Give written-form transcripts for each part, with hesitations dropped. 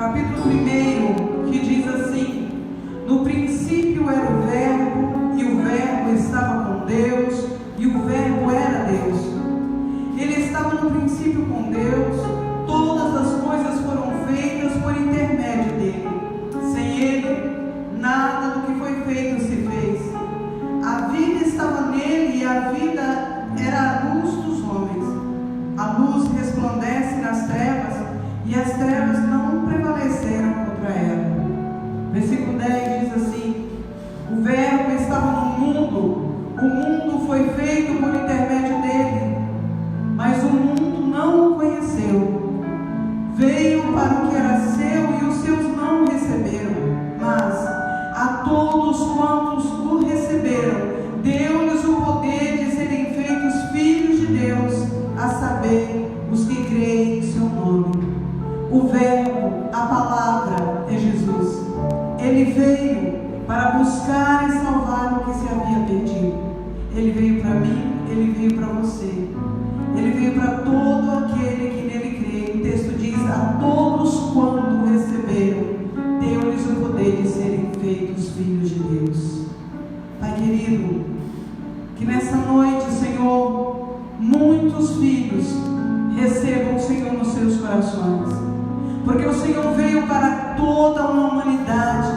capítulo 1, que diz assim: no princípio era o Verbo, e o Verbo estava com Deus, e o Verbo era Deus. Ele estava no princípio com Deus, todas as coisas foram feitas por intermédio dele. Sem ele, nada do que foi feito se fez. A vida estava nele, e a vida era a luz dos homens. A luz resplandece nas trevas, e as trevas não prevaleceram contra ela. Versículo 10 diz assim: o Verbo estava no mundo, o mundo foi feito por intermédio dele, mas o mundo não o conheceu. Veio para o que era seu, e os seus não o receberam. Mas a todos quantos o receberam, deu-lhes o poder de serem feitos filhos de Deus, a saber, os que creem em seu nome. O Verbo, a palavra, é Jesus. Ele veio para buscar e salvar o que se havia perdido. Ele veio para mim, ele veio para você. Ele veio para todo aquele que nele crê. O texto diz: a todos quanto receberam, deu-lhes o poder de serem feitos filhos de Deus. Pai querido, que nessa noite, Senhor, muitos filhos recebam o Senhor nos seus corações, porque o Senhor veio para toda uma humanidade.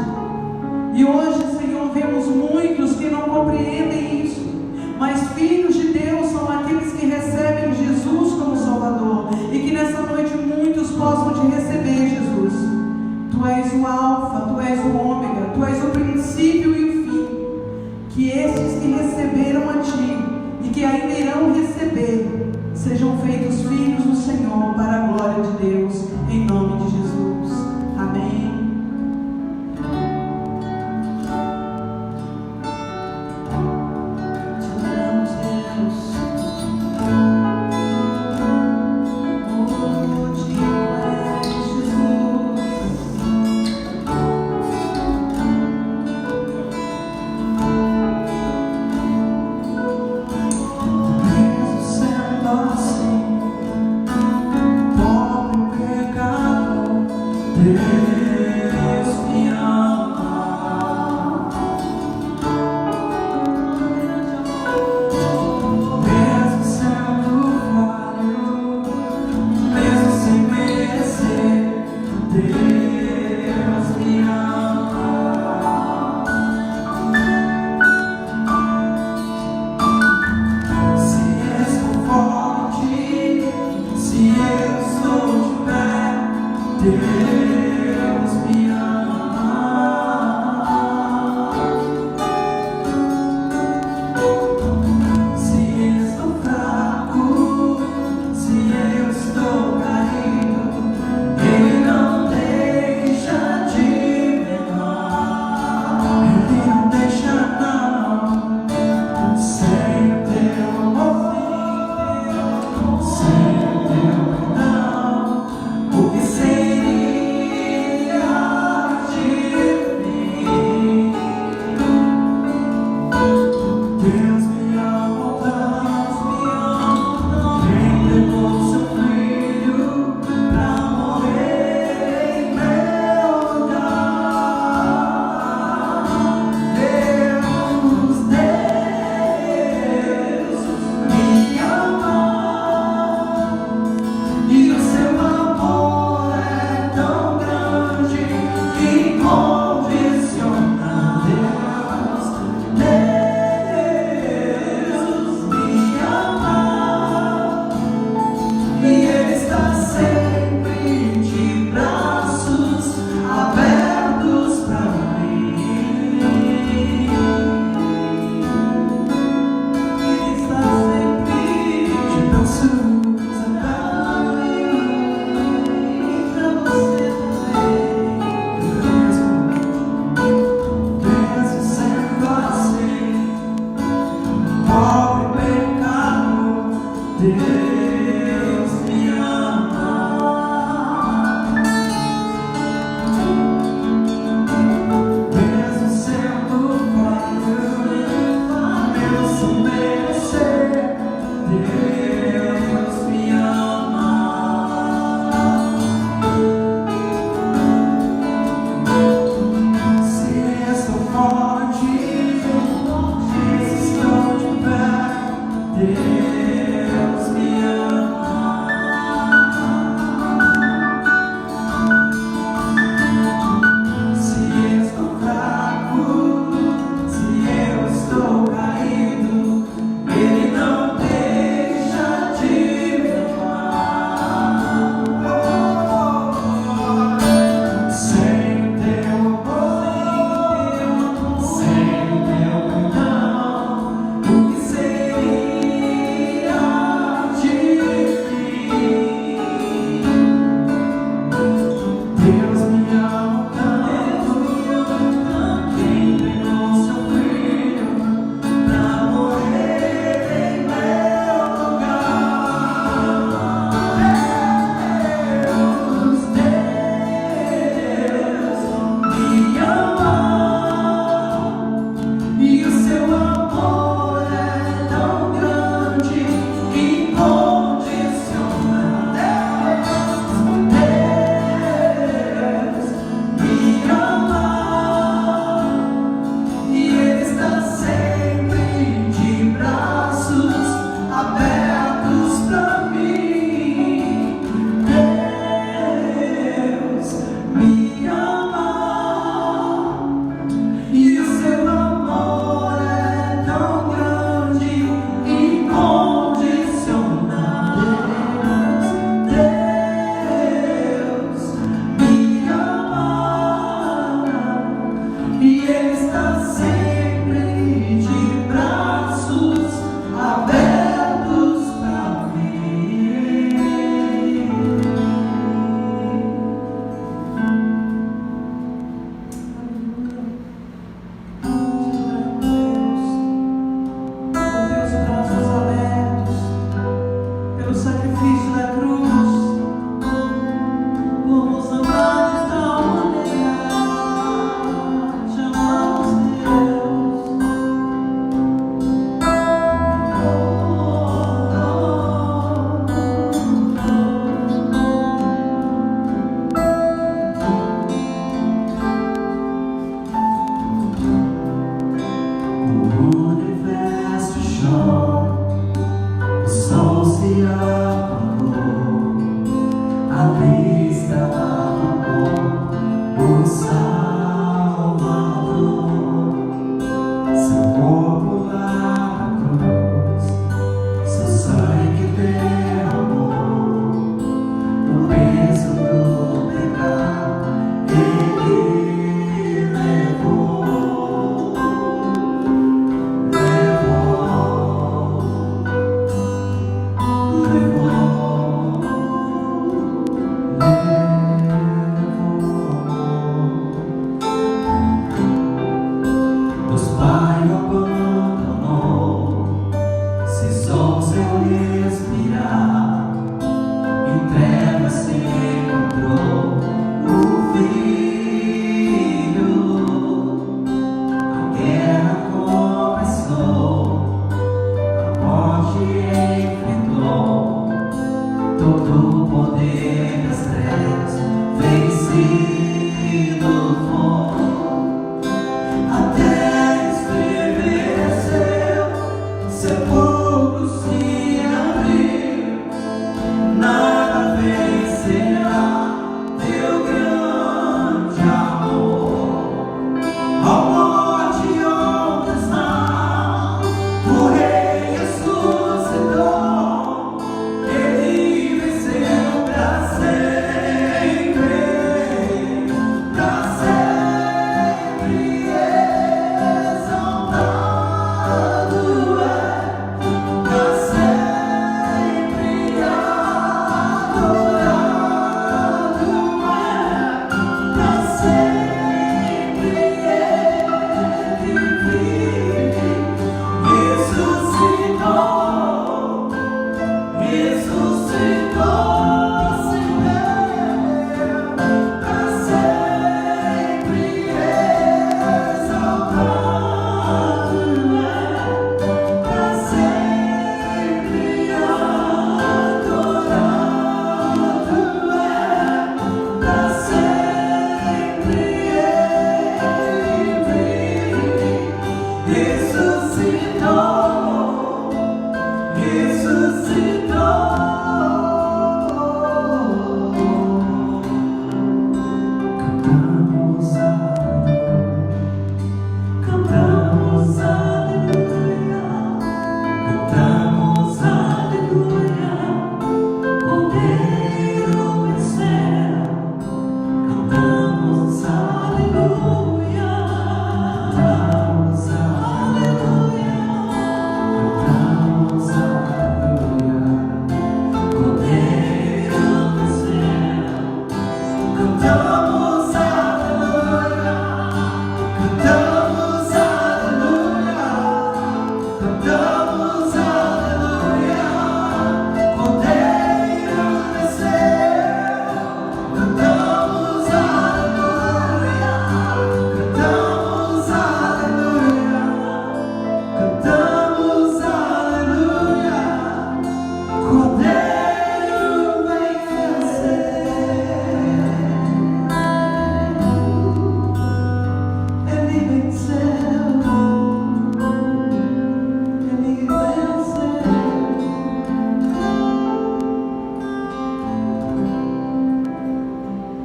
E hoje, Senhor, vemos muitos que não compreendem isso, mas filhos de Deus são aqueles que recebem Jesus como Salvador, e que nessa noite muitos possam te receber, Jesus. Tu és o Alfa, Tu és o Ômega, Tu és o princípio e o fim. Que estes que receberam a Ti e que ainda irão receber sejam feitos filhos do Senhor para a glória de Deus, em nome de Jesus. Amém. O que seria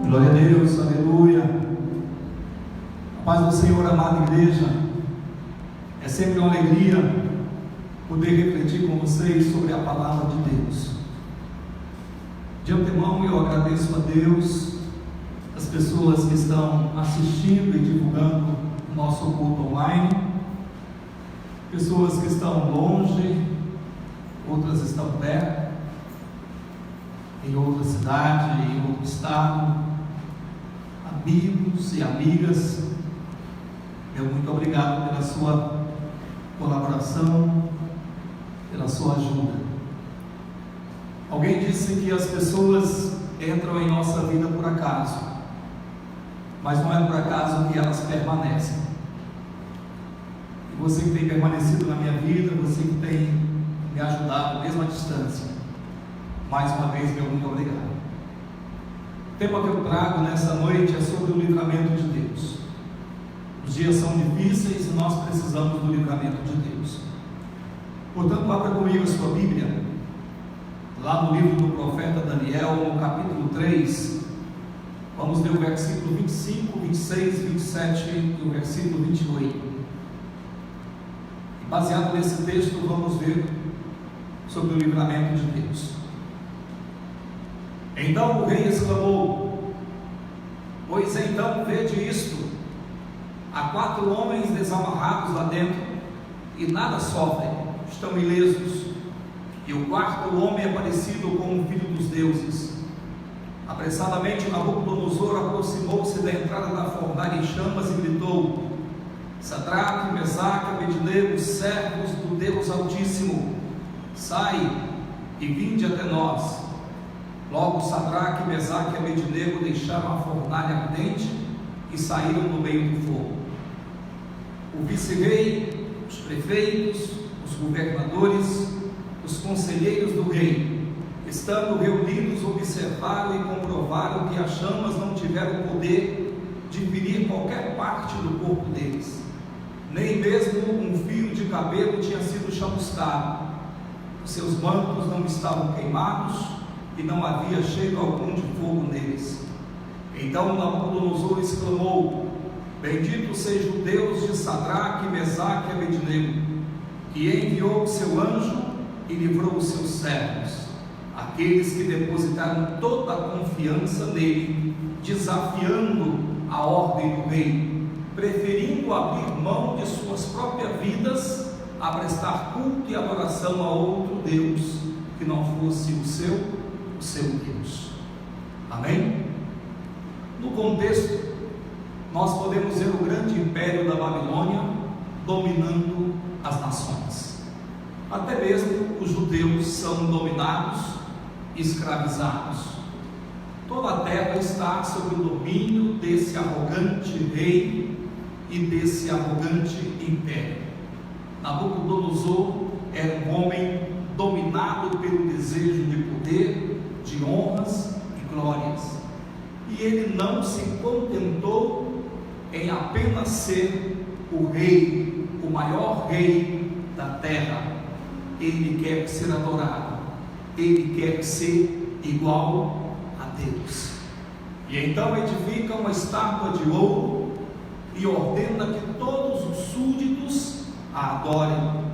Glória a Deus, aleluia. A paz do Senhor, amada igreja. É sempre uma alegria poder refletir com vocês sobre a palavra de Deus. De antemão eu agradeço a Deus, as pessoas que estão assistindo e divulgando o nosso culto online, pessoas que estão longe, outras estão perto, em outra cidade, em outro estado, amigos e amigas, meu muito obrigado pela sua colaboração, pela sua ajuda. Alguém disse que as pessoas entram em nossa vida por acaso, mas não é por acaso que elas permanecem. E você que tem permanecido na minha vida, você que tem me ajudado mesmo à distância, mais uma vez, meu muito obrigado. O tema que eu trago nessa noite é sobre o livramento de Deus. Os dias são difíceis e nós precisamos do livramento de Deus. Portanto, abra comigo a sua Vamos ler o versículo 25, 26, 27 e o versículo 28. E baseado nesse texto, vamos ver sobre o livramento de Deus. Então o rei exclamou: pois então vede isto, há 4 homens desamarrados lá dentro, e nada sofrem, estão ilesos, e o 4º homem é parecido com o filho dos deuses. Apressadamente Nabucodonosor aproximou-se da entrada da fornalha em chamas e gritou: Sadraque, Mesaque, Abednego, servos do Deus Altíssimo, sai e vinde até nós. Logo Sadraque, Mesaque e Abednego deixaram a fornalha ardente e saíram do meio do fogo. O vice-rei, os prefeitos, os governadores, os conselheiros do rei, estando reunidos, observaram e comprovaram que as chamas não tiveram poder de ferir qualquer parte do corpo deles, nem mesmo um fio de cabelo tinha sido chamuscado. Os seus mantos não estavam queimados e não havia cheiro algum de fogo neles. Então Nabucodonosor exclamou: bendito seja o Deus de Sadraque, Mesaque e Abednego, que enviou o seu anjo e livrou os seus servos, aqueles que depositaram toda a confiança nele, desafiando a ordem do rei, preferindo abrir mão de suas próprias vidas a prestar culto e adoração a outro Deus que não fosse o seu Deus. Amém? No contexto, nós podemos ver o grande império da Babilônia dominando as nações. Até mesmo os judeus são dominados e escravizados. Toda a terra está sob o domínio desse arrogante rei e desse arrogante império. Nabucodonosor era um homem dominado pelo desejo de poder, de honras e glórias, e ele não se contentou em apenas ser o rei, o maior rei da terra. Ele quer ser adorado, ele quer ser igual a Deus, e então edifica uma estátua de ouro e ordena que todos os súditos a adorem.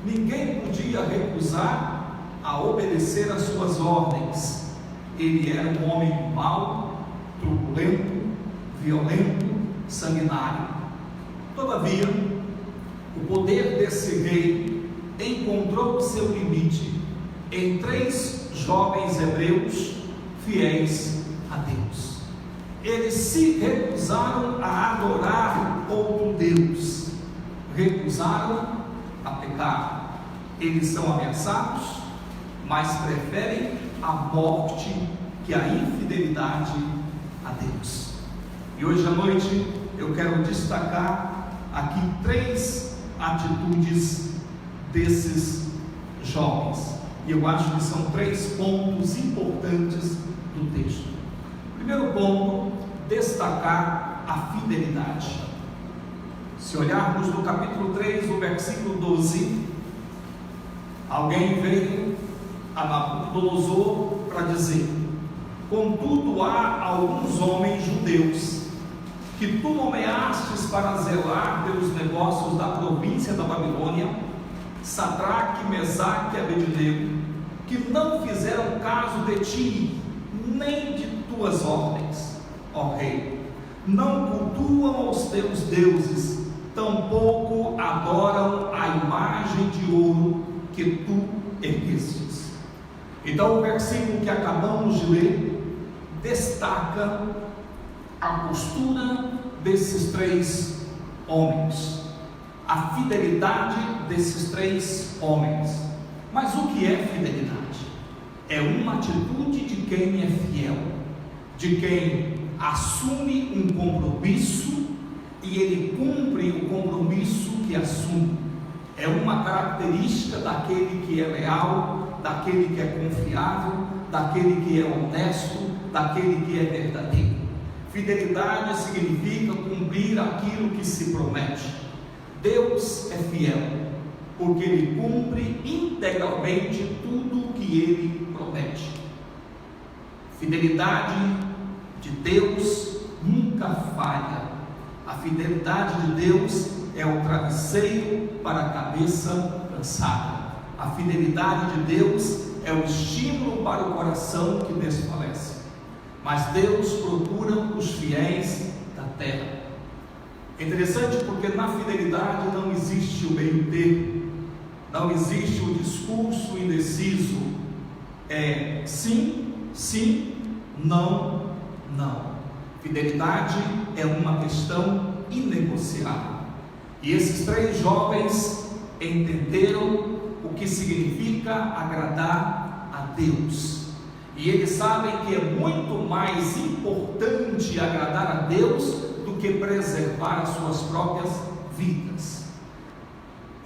Ninguém podia recusar a obedecer às suas ordens. Ele era um homem mau, turbulento, violento, sanguinário. Todavia, o poder desse rei encontrou o seu limite em 3 jovens hebreus fiéis a Deus. Eles se recusaram a adorar outro Deus, recusaram a pecar. Eles são ameaçados, mas preferem a morte que a infidelidade a Deus. E hoje à noite eu quero destacar aqui 3 atitudes desses jovens, e eu acho que são 3 pontos importantes do texto. Primeiro ponto, destacar a fidelidade. Se olharmos no capítulo 3, o versículo 12, alguém veio a Nabucodonosor para dizer: contudo há alguns homens judeus que tu nomeastes para zelar pelos negócios da província da Babilônia, Sadraque, Mesaque e Abednego, que não fizeram caso de ti, nem de tuas ordens, ó rei. Não cultuam aos teus deuses, tampouco adoram a imagem de ouro que tu erguestes. Então o versículo que acabamos de ler destaca a postura desses 3 homens, a fidelidade desses 3 homens. Mas o que é fidelidade? É uma atitude de quem é fiel, de quem assume um compromisso e ele cumpre o compromisso que assume. É uma característica daquele que é leal, daquele que é confiável, daquele que é honesto, daquele que é verdadeiro. Fidelidade significa cumprir aquilo que se promete. Deus é fiel, porque Ele cumpre integralmente tudo o que Ele promete. Fidelidade de Deus nunca falha. A fidelidade de Deus é o travesseiro para a cabeça cansada. A fidelidade de Deus é o estímulo para o coração que desfalece. Mas Deus procura os fiéis da terra. É interessante porque na fidelidade não existe o meio termo, não existe o discurso indeciso, é sim, sim, não, não. Fidelidade é uma questão inegociável. E esses 3 jovens entenderam o que significa agradar a Deus. E eles sabem que é muito mais importante agradar a Deus do que preservar as suas próprias vidas.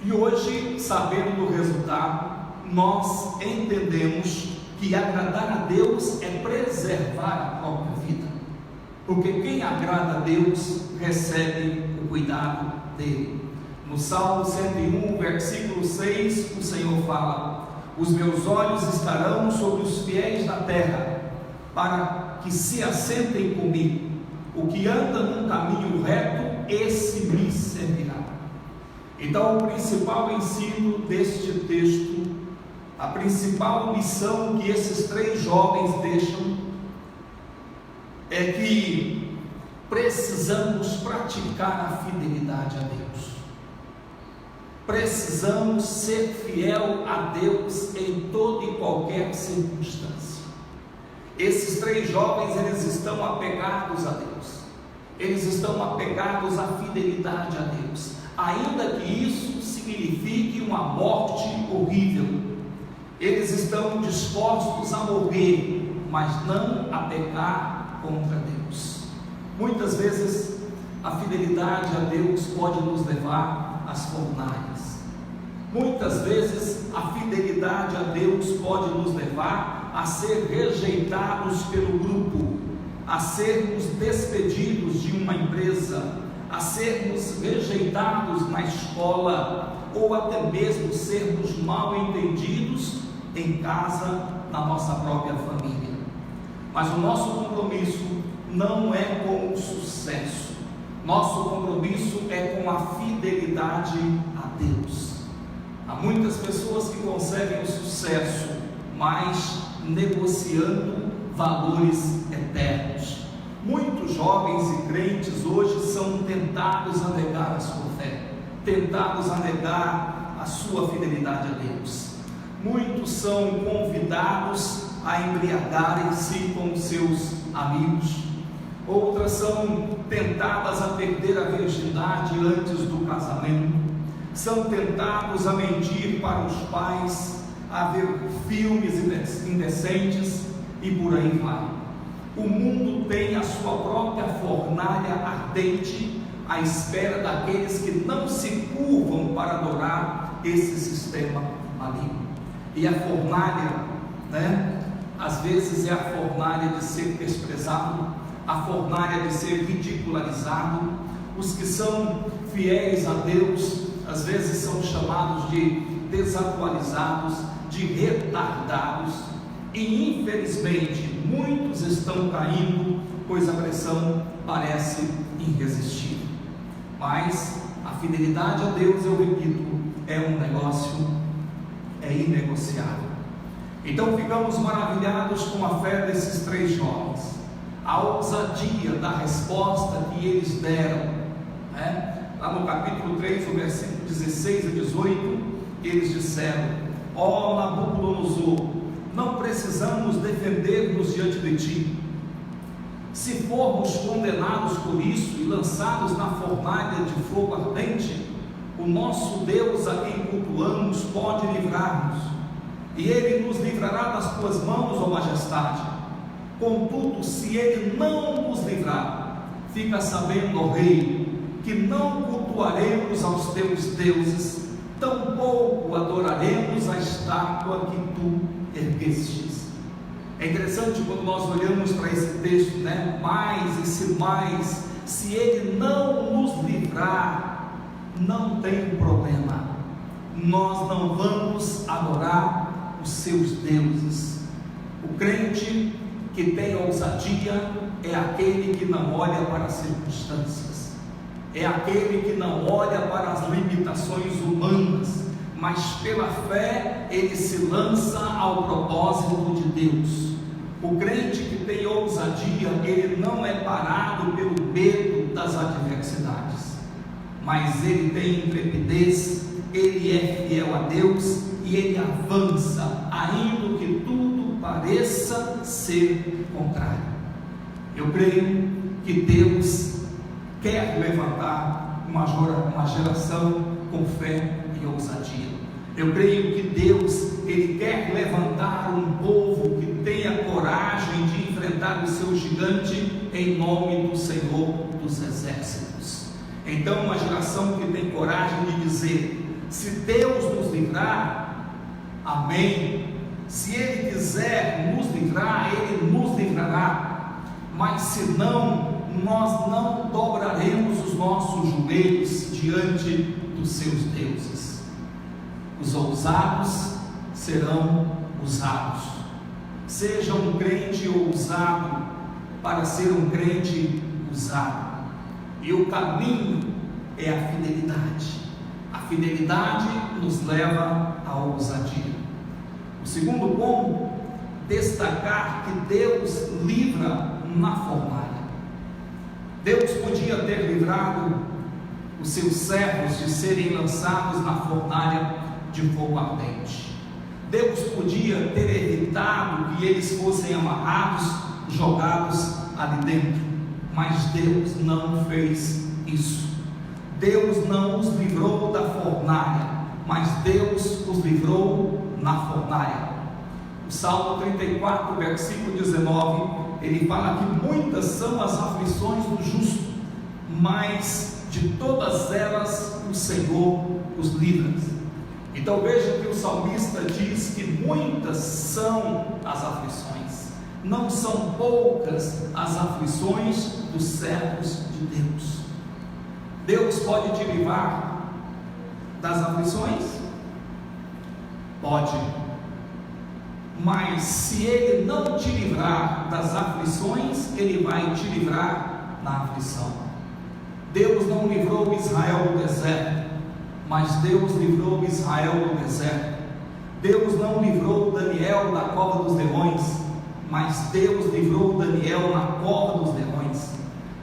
E hoje, sabendo do resultado, nós entendemos que agradar a Deus é preservar a própria vida. Porque quem agrada a Deus recebe o cuidado dele. No Salmo 101, versículo 6, o Senhor fala: os meus olhos estarão sobre os fiéis da terra, para que se assentem comigo. O que anda num caminho reto, esse me servirá. Então, o principal ensino deste texto, a principal lição que esses 3 jovens deixam, é que precisamos praticar a fidelidade a Deus. Precisamos ser fiel a Deus em toda e qualquer circunstância. Esses 3 jovens, eles estão apegados a Deus. Eles estão apegados à fidelidade a Deus, ainda que isso signifique uma morte horrível. Eles estão dispostos a morrer, mas não a pecar contra Deus. Muitas vezes a fidelidade a Deus pode nos levar às fornalhas. Muitas vezes a fidelidade a Deus pode nos levar a ser rejeitados pelo grupo, a sermos despedidos de uma empresa, a sermos rejeitados na escola, ou até mesmo sermos mal entendidos em casa, na nossa própria família. Mas o nosso compromisso não é com o sucesso, nosso compromisso é com a fidelidade a Deus. Há muitas pessoas que conseguem o sucesso, mas negociando valores eternos. Muitos jovens e crentes hoje são tentados a negar a sua fé, tentados a negar a sua fidelidade a Deus. Muitos são convidados a embriagarem-se com seus amigos. Outras são tentadas a perder a virgindade antes do casamento. São tentados a mentir para os pais, a ver filmes indecentes e por aí vai. O mundo tem a sua própria fornalha ardente à espera daqueles que não se curvam para adorar esse sistema maligno. E a fornalha, às vezes é a fornalha de ser desprezado, a fornalha de ser ridicularizado. Os que são fiéis a Deus, às vezes são chamados de desatualizados, de retardados, e infelizmente muitos estão caindo, pois a pressão parece irresistível. Mas a fidelidade a Deus, eu repito, é um negócio, é inegociável. Então ficamos maravilhados com a fé desses 3 jovens, a ousadia da resposta que eles deram, lá no capítulo 3, o versículo 16 a 18, eles disseram: ó Nabucodonosor, não precisamos defender-nos diante de ti. Se formos condenados por isso e lançados na fornalha de fogo ardente, o nosso Deus a quem cultuamos pode livrar-nos, e Ele nos livrará das tuas mãos, ó majestade. Contudo, se Ele não nos livrar, fica sabendo, ó rei, que não cultuaremos aos teus deuses, tampouco adoraremos a estátua que tu erguestes. É interessante quando nós olhamos para esse texto, mais esse mais, se Ele não nos livrar, não tem problema, nós não vamos adorar os seus deuses. O crente que tem ousadia é aquele que não olha para as circunstâncias, é aquele que não olha para as limitações humanas, mas pela fé ele se lança ao propósito de Deus. O crente que tem ousadia, ele não é parado pelo medo das adversidades, mas ele tem intrepidez, ele é fiel a Deus e ele avança, ainda que tudo pareça ser contrário. Eu creio que Deus quer levantar uma geração com fé e ousadia. Eu creio que Deus, ele quer levantar um povo que tenha coragem de enfrentar o seu gigante em nome do Senhor dos Exércitos. Então, uma geração que tem coragem de dizer: se Deus nos livrar, amém. Se Ele quiser nos livrar, Ele nos livrará. Mas se não, nós não dobraremos os nossos joelhos diante dos seus deuses. Os ousados serão usados. Seja um crente ousado para ser um crente usado. E o caminho é a fidelidade. A fidelidade nos leva à ousadia. O segundo ponto, destacar que Deus livra na fornalha. Deus podia ter livrado os seus servos de serem lançados na fornalha de fogo ardente. Deus podia ter evitado que eles fossem amarrados, jogados ali dentro, mas Deus não fez isso. Deus não os livrou da fornalha, mas Deus os livrou na fornalha. O Salmo 34, versículo 19, ele fala que muitas são as aflições do justo, mas de todas elas o Senhor os livra. Então veja que o salmista diz que muitas são as aflições, não são poucas as aflições dos servos de Deus. Deus pode te livrar das aflições? Pode. Mas se Ele não te livrar das aflições, Ele vai te livrar na aflição. Deus não livrou Israel do deserto, mas Deus livrou Israel do deserto. Deus não livrou Daniel da cova dos leões, mas Deus livrou Daniel na cova dos leões.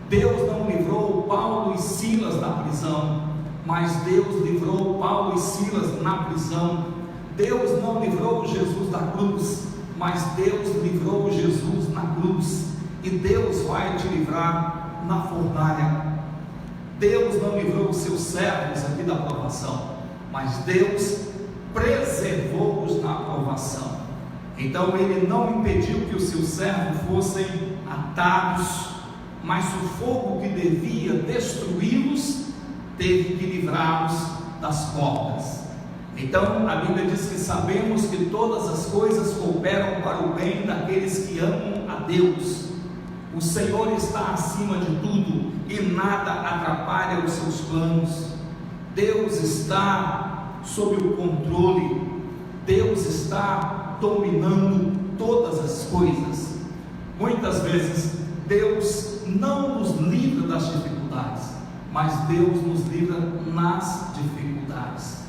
Deus não livrou Paulo e Silas da prisão, mas Deus livrou Paulo e Silas na prisão. Deus não livrou Jesus da cruz, mas Deus livrou Jesus na cruz. E Deus vai te livrar na fornalha. Deus não livrou os seus servos aqui da provação, mas Deus preservou-os na provação. Então Ele não impediu que os seus servos fossem atados, mas o fogo que devia destruí-los teve que livrá-los das cordas. Então a Bíblia diz que sabemos que todas as coisas cooperam para o bem daqueles que amam a Deus. O Senhor está acima de tudo e nada atrapalha os seus planos. Deus está sob o controle. Deus está dominando todas as coisas. Muitas vezes Deus não nos livra das dificuldades, mas Deus nos livra nas dificuldades.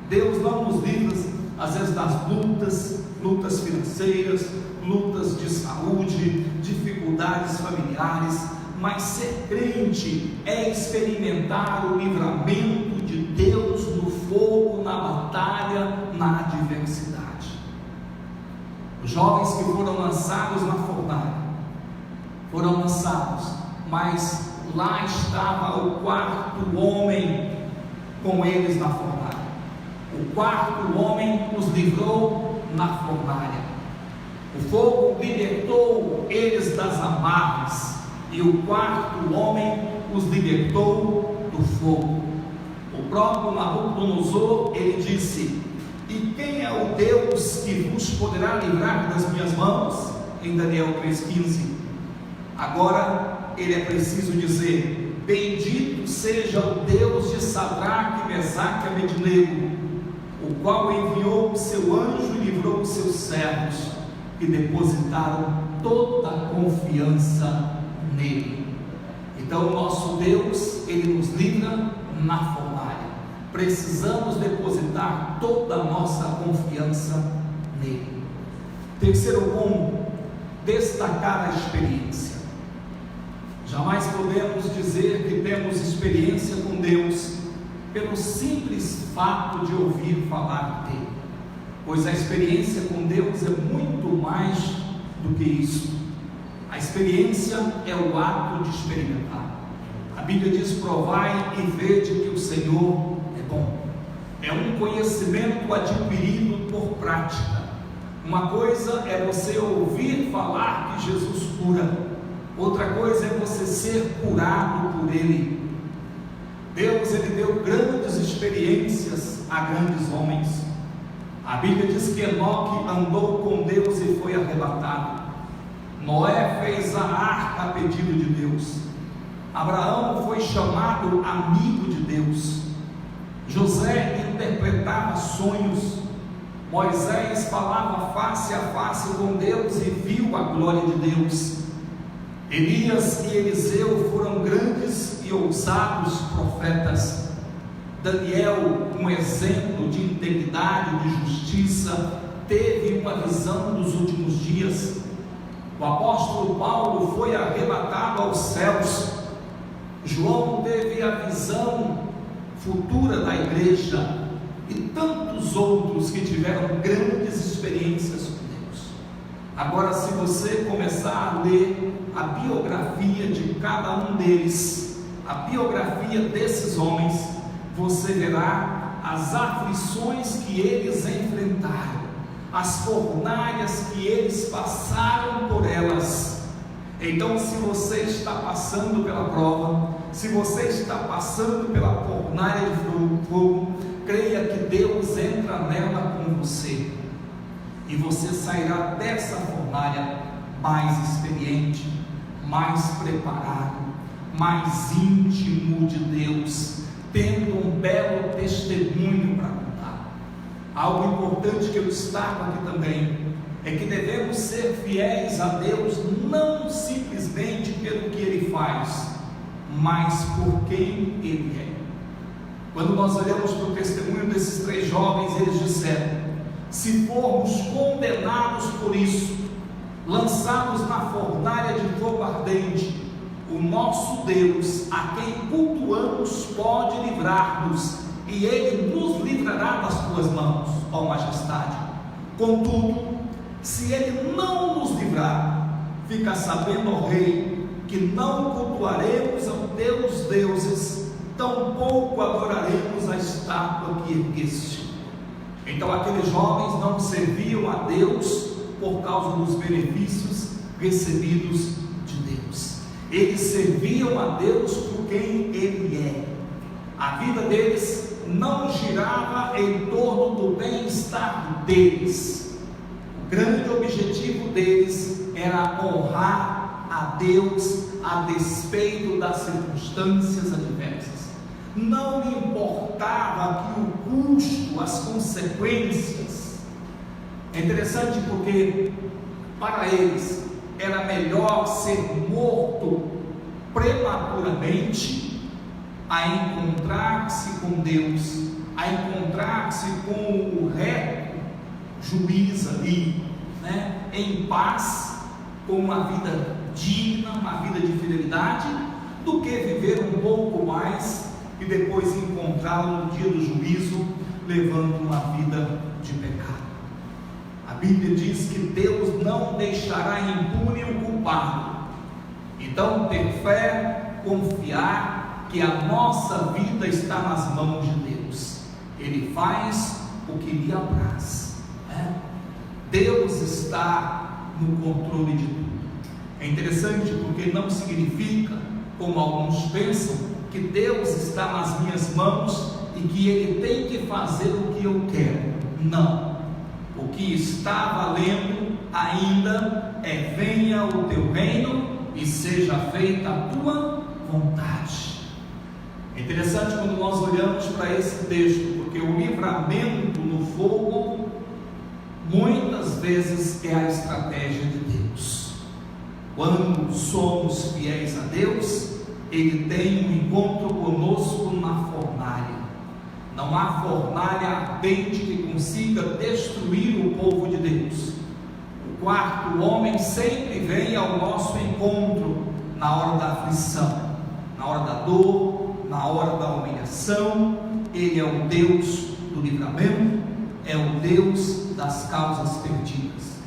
Deus não nos livra às vezes das lutas financeiras, lutas de saúde, dificuldades familiares, mas ser crente é experimentar o livramento de Deus no fogo, na batalha, na adversidade. Os jovens que foram lançados na fornalha, foram lançados, mas lá estava o quarto homem com eles na fornalha. O quarto homem os livrou na fornalha. O fogo libertou eles das amarras, e o quarto homem os libertou do fogo. O próprio Nabucodonosor, ele disse: e quem é o Deus que vos poderá livrar das minhas mãos? Em Daniel 3,15. Agora ele é preciso dizer: bendito seja o Deus de Sadraque, Mesaque e Abednego, o qual enviou o seu anjo e livrou os seus servos, que depositaram toda a confiança nele. Então o nosso Deus, Ele nos livra na fornalha. Precisamos depositar toda a nossa confiança nele. Terceiro ponto, destacar a experiência. Jamais podemos dizer que temos experiência com Deus pelo simples fato de ouvir falar dele, pois a experiência com Deus é muito mais do que isso. A experiência é o ato de experimentar. A Bíblia diz: provai e vede que o Senhor é bom. É um conhecimento adquirido por prática. Uma coisa é você ouvir falar que Jesus cura, outra coisa é você ser curado por Ele. Deus, Ele deu grandes experiências a grandes homens. A Bíblia diz que Enoque andou com Deus e foi arrebatado. Noé fez a arca a pedido de Deus. Abraão foi chamado amigo de Deus. José interpretava sonhos. Moisés falava face a face com Deus e viu a glória de Deus. Elias e Eliseu foram grandes e ousados profetas. Daniel, um exemplo de integridade e de justiça, teve uma visão dos últimos dias. O apóstolo Paulo foi arrebatado aos céus. João teve a visão futura da igreja, e tantos outros que tiveram grandes experiências com Deus. Agora, se você começar a ler a biografia de cada um deles, a biografia desses homens, você verá as aflições que eles enfrentaram, as fornalhas que eles passaram por elas. Então, se você está passando pela prova, se você está passando pela fornalha de fogo, creia que Deus entra nela com você, e você sairá dessa fornalha mais experiente, mais preparado, mais íntimo de Deus, tendo um belo testemunho para contar. Algo importante que eu destaco aqui também é que devemos ser fiéis a Deus não simplesmente pelo que Ele faz, mas por quem Ele é. Quando nós olhamos para o testemunho desses três jovens, eles disseram: se formos condenados por isso, lançados na fornalha de fogo ardente, o nosso Deus, a quem cultuamos, pode livrar-nos, e Ele nos livrará das tuas mãos, ó majestade. Contudo, se Ele não nos livrar, fica sabendo, ó rei, que não cultuaremos aos teus deuses, tampouco adoraremos a estátua que ergueste. Então aqueles jovens não serviam a Deus por causa dos benefícios recebidos de Deus. Eles serviam a Deus por quem Ele é. A vida deles não girava em torno do bem-estar deles. O grande objetivo deles era honrar a Deus a despeito das circunstâncias adversas. Não lhe importava que o custo, as consequências. É interessante porque para eles era melhor ser morto prematuramente a encontrar-se com Deus, a encontrar-se com o reto juiz ali, em paz, com uma vida digna, uma vida de fidelidade, do que viver um pouco mais e depois encontrá-lo no dia do juízo levando uma vida de pecado. A Bíblia diz que Deus não deixará impune o culpado. Então, ter fé, confiar que a nossa vida está nas mãos de Deus. Ele faz o que lhe apraz. Deus está no controle de tudo. É interessante porque não significa, como alguns pensam, que Deus está nas minhas mãos e que Ele tem que fazer o que eu quero. Não. O que está valendo ainda é: venha o teu reino e seja feita a tua vontade. É interessante quando nós olhamos para esse texto, porque o livramento no fogo muitas vezes é a estratégia de Deus. Quando somos fiéis a Deus, Ele tem um encontro conosco na fornalha. Não há fornalha ardente que consiga destruir o povo de Deus. O quarto homem sempre vem ao nosso encontro na hora da aflição, na hora da dor, na hora da humilhação. Ele é o Deus do livramento, é o Deus das causas perdidas.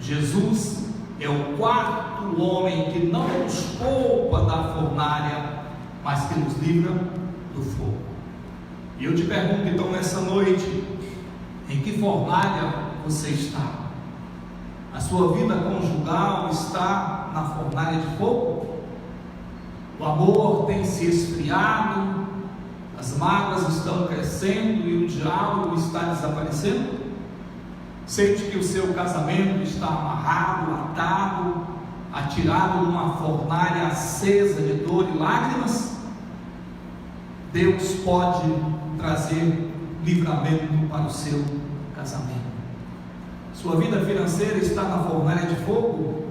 Jesus é o quarto homem que não nos poupa da fornalha, mas que nos livra do fogo. E eu te pergunto então nessa noite, em que fornalha você está? A sua vida conjugal está na fornalha de fogo? O amor tem se esfriado, as mágoas estão crescendo e o diálogo está desaparecendo? Sente que o seu casamento está amarrado, atado, atirado numa fornalha acesa de dor e lágrimas? Deus pode trazer livramento para o seu casamento. Sua vida financeira está na fornalha de fogo?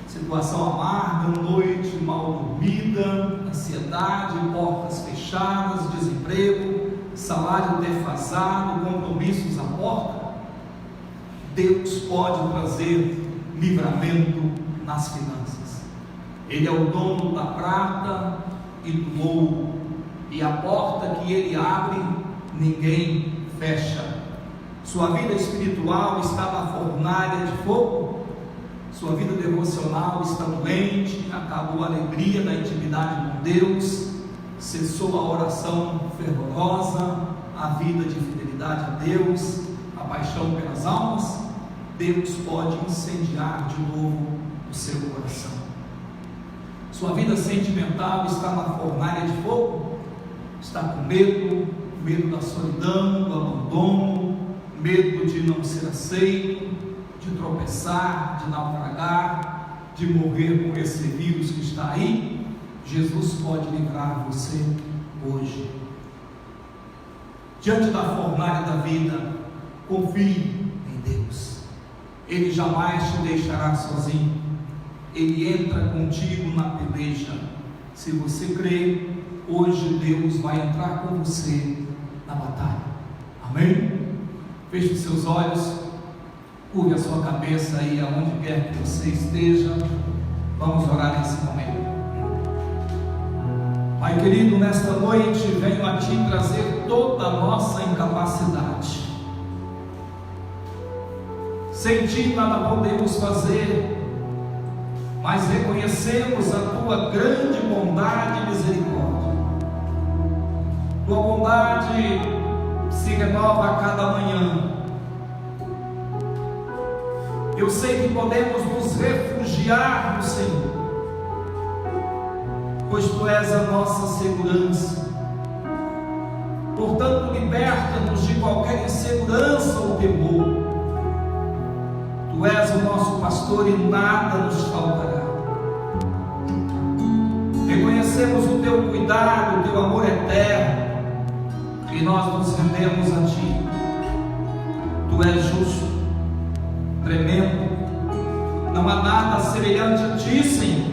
Situação amarga, noite mal dormida, ansiedade, portas fechadas, desemprego, salário defasado, compromissos à porta? Deus pode trazer livramento nas finanças. Ele é o dono da prata e do ouro, e a porta que Ele abre, ninguém fecha. Sua vida espiritual está na fornalha de fogo? Sua vida devocional está doente, acabou a alegria da intimidade com Deus, cessou a oração fervorosa, a vida de fidelidade a Deus, a paixão pelas almas? Deus pode incendiar de novo o seu coração. Sua vida sentimental está na fornalha de fogo? Está com medo da solidão, do abandono, medo de não ser aceito, de tropeçar, de naufragar, de morrer com esse vírus que está aí? Jesus pode livrar você hoje. Diante da fornalha da vida, confie em Deus. Ele jamais te deixará sozinho. Ele entra contigo na peleja. Se você crê, hoje Deus vai entrar com você na batalha. Amém? Feche seus olhos, curve a sua cabeça aí aonde quer que você esteja. Vamos orar nesse momento. Pai querido, nesta noite venho a Ti trazer toda a nossa incapacidade. Sem Ti nada podemos fazer, mas reconhecemos a Tua grande bondade e misericórdia. Tua bondade se renova a cada manhã. Eu sei que podemos nos refugiar no Senhor, pois Tu és a nossa segurança. Portanto, liberta-nos de qualquer insegurança ou temor. Tu és o nosso pastor e nada nos faltará. Reconhecemos o Teu cuidado, o Teu amor eterno, e nós nos rendemos a Ti. Tu és justo, tremendo, não há nada semelhante a Ti, Senhor.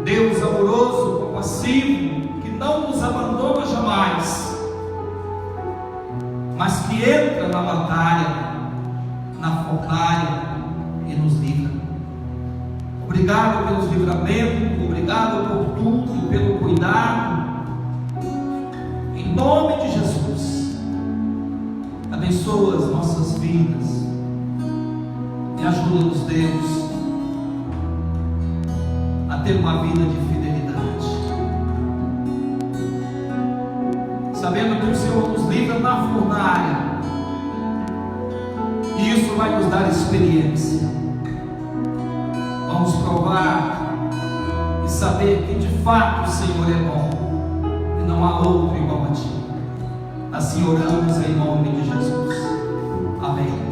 Deus amoroso, compassivo, que não nos abandona jamais, mas que entra na batalha, na fornalha e nos livra. Obrigado pelos livramentos, obrigado por tudo, pelo cuidado. Em nome de Jesus, abençoa as nossas vidas e ajuda-nos, Deus, a ter uma vida de fidelidade, sabendo que o Senhor nos livra na fornalha, e isso vai nos dar experiência. Vamos provar e saber que de fato o Senhor é bom e não há outro igual a Ti. Assim oramos em nome de Jesus. Amém.